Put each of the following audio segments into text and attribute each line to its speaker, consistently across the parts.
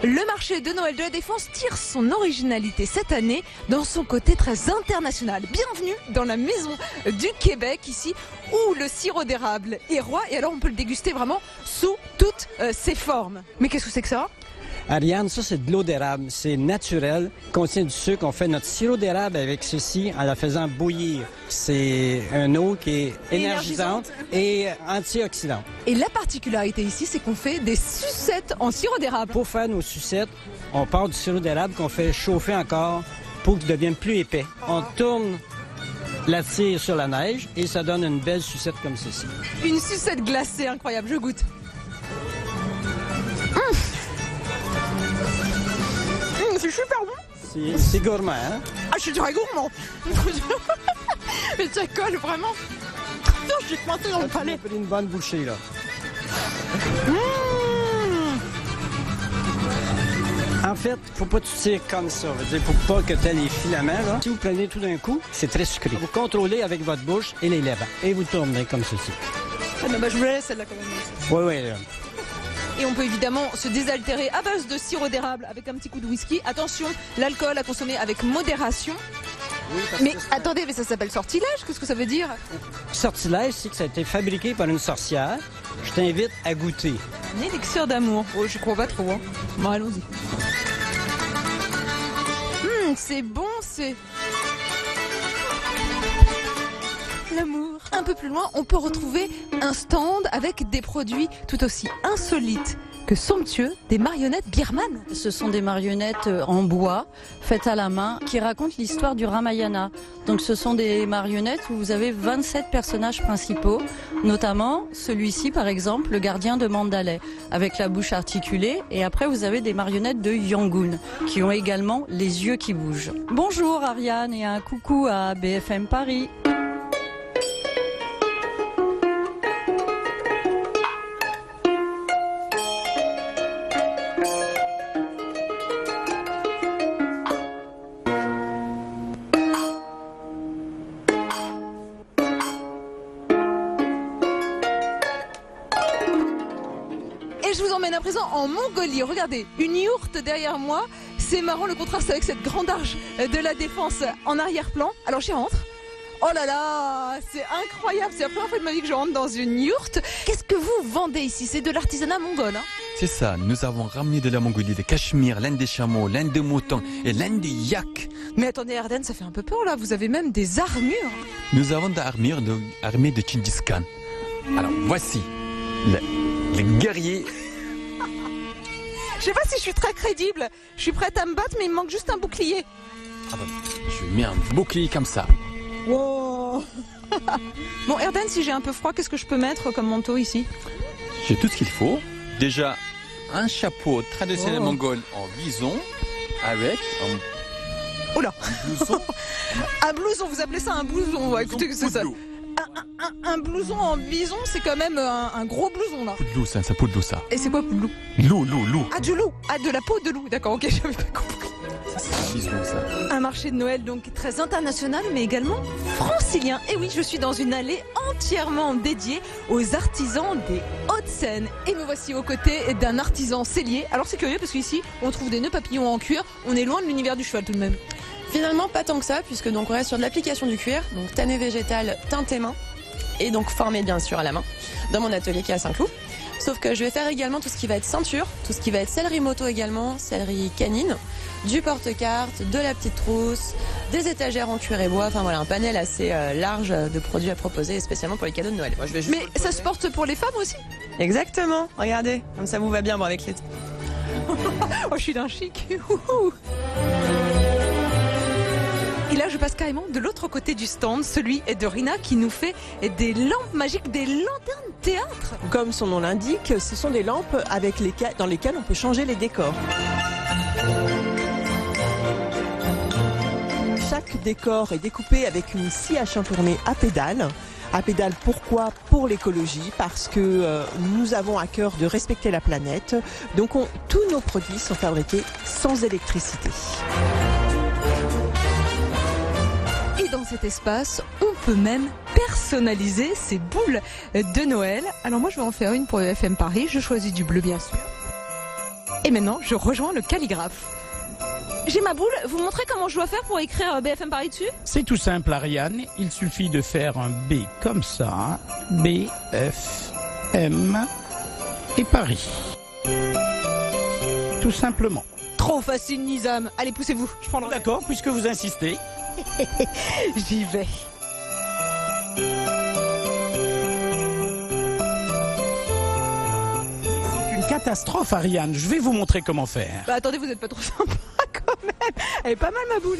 Speaker 1: Le marché de Noël de la Défense tire son originalité cette année dans son côté très international. Bienvenue dans la maison du Québec, ici où le sirop d'érable est roi. Et alors on peut le déguster vraiment sous toutes ses formes. Mais qu'est-ce que c'est que ça ?
Speaker 2: Ariane, ça c'est de l'eau d'érable, c'est naturel, contient du sucre. On fait notre sirop d'érable avec ceci en la faisant bouillir. C'est une eau qui est énergisante et antioxydante.
Speaker 1: Et la particularité ici, c'est qu'on fait des sucettes en sirop d'érable.
Speaker 2: Pour faire nos sucettes, on part du sirop d'érable qu'on fait chauffer encore pour qu'il devienne plus épais. On tourne la tire sur la neige et ça donne une belle sucette comme ceci.
Speaker 1: Une sucette glacée incroyable, je goûte. C'est super bon.
Speaker 2: C'est gourmand, hein?
Speaker 1: Ah, je suis très gourmand. Mais ça colle vraiment. Non, j'ai coincé dans le palais.
Speaker 2: On a pris une bonne bouchée, là. En fait, faut pas tout tirer comme ça. Il faut pas que tu aies les filaments, là. Si vous prenez tout d'un coup, c'est très sucré. Vous contrôlez avec votre bouche et les lèvres. Et vous tournez comme ceci.
Speaker 1: Ah non, je vous la laisse celle-là quand même.
Speaker 2: Oui.
Speaker 1: Et on peut évidemment se désaltérer à base de sirop d'érable avec un petit coup de whisky. Attention, l'alcool à consommer avec modération.
Speaker 2: Oui,
Speaker 1: mais attendez, mais ça s'appelle sortilège, qu'est-ce que ça veut dire?
Speaker 2: Sortilège, c'est que ça a été fabriqué par une sorcière. Je t'invite à goûter.
Speaker 1: Un élixir d'amour. Oh, je crois pas trop. Hein. Bon, allons-y. C'est bon, c'est... l'amour. Un peu plus loin, on peut retrouver un stand avec des produits tout aussi insolites que somptueux, des marionnettes Birman.
Speaker 3: Ce sont des marionnettes en bois, faites à la main, qui racontent l'histoire du Ramayana. Donc ce sont des marionnettes où vous avez 27 personnages principaux, notamment celui-ci par exemple, le gardien de Mandalay, avec la bouche articulée. Et après vous avez des marionnettes de Yangon, qui ont également les yeux qui bougent. Bonjour Ariane et un coucou à BFM Paris.
Speaker 1: Et je vous emmène à présent en Mongolie. Regardez, une yourte derrière moi. C'est marrant le contraste avec cette grande arche de la Défense en arrière-plan. Alors j'y rentre. Oh là là, c'est incroyable. C'est la première fois de ma vie que je rentre dans une yourte. Qu'est-ce que vous vendez ici? C'est de l'artisanat mongol, hein?
Speaker 4: C'est ça, nous avons ramené de la Mongolie, des cachemires, laine des chameaux, laine de mouton et laine de yak.
Speaker 1: Mais attendez, Arden, ça fait un peu peur là. Vous avez même des armures.
Speaker 4: Nous avons des armures armées de Genghis Khan. Alors voici les guerriers.
Speaker 1: Je sais pas si je suis très crédible. Je suis prête à me battre, mais il me manque juste un bouclier.
Speaker 4: Ah ben, je mets un bouclier comme ça.
Speaker 1: Wow. Bon, Erden, si j'ai un peu froid, qu'est-ce que je peux mettre comme manteau ici?
Speaker 4: J'ai tout ce qu'il faut. Déjà, un chapeau traditionnel mongol en bison avec
Speaker 1: Oh là.
Speaker 4: un blouson.
Speaker 1: Un blouson, vous appelez ça un blouson? Ouais, écoutez, c'est ça. Un blouson en bison, c'est quand même un gros blouson là.
Speaker 4: Poudlou, ça, poudlou ça.
Speaker 1: Et c'est quoi poudlou?
Speaker 4: Loup.
Speaker 1: Ah, du loup. Ah, de la peau de loup. D'accord, ok, j'avais pas compris.
Speaker 4: Ça, c'est un bison ça.
Speaker 1: Un marché de Noël donc très international, mais également francilien. Et oui, je suis dans une allée entièrement dédiée aux artisans des Hauts-de-Seine. Et me voici aux côtés d'un artisan sellier. Alors c'est curieux parce qu'ici, on trouve des nœuds papillons en cuir. On est loin de l'univers du cheval tout de même.
Speaker 5: Finalement, pas tant que ça, puisque donc on reste sur de l'application du cuir, donc tannée végétale, teintée main, et donc formée bien sûr à la main, dans mon atelier qui est à Saint-Cloud. Sauf que je vais faire également tout ce qui va être ceinture, tout ce qui va être sellerie moto également, sellerie canine, du porte-carte, de la petite trousse, des étagères en cuir et bois, enfin voilà, un panel assez large de produits à proposer, spécialement pour les cadeaux de Noël. Moi, je vais juste
Speaker 1: Mais ça se porte pour les femmes aussi?
Speaker 5: Exactement, regardez, comme ça vous va bien, bon, avec les...
Speaker 1: Oh, je suis d'un chic. Et là, je passe carrément de l'autre côté du stand, celui de Rina qui nous fait des lampes magiques, des lanternes théâtre.
Speaker 6: Comme son nom l'indique, ce sont des lampes dans lesquelles on peut changer les décors. Chaque décor est découpé avec une scie à chantourner à pédales. À pédales, pourquoi? Pour l'écologie, parce que nous avons à cœur de respecter la planète. Donc tous nos produits sont fabriqués sans électricité.
Speaker 1: Et dans cet espace, on peut même personnaliser ces boules de Noël. Alors moi, je vais en faire une pour FM Paris. Je choisis du bleu, bien sûr. Et maintenant, je rejoins le calligraphe. J'ai ma boule, vous montrez comment je dois faire pour écrire BFM Paris dessus?
Speaker 7: C'est tout simple, Ariane. Il suffit de faire un B comme ça. B, F, M et Paris. Tout simplement.
Speaker 1: Trop facile, Nizam. Allez, poussez-vous, je prends le relais.
Speaker 7: D'accord, puisque vous insistez.
Speaker 1: J'y vais.
Speaker 7: C'est une catastrophe, Ariane. Je vais vous montrer comment faire.
Speaker 1: Bah attendez, vous êtes pas trop sympa quand même. Elle est pas mal ma boule.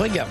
Speaker 7: Regarde.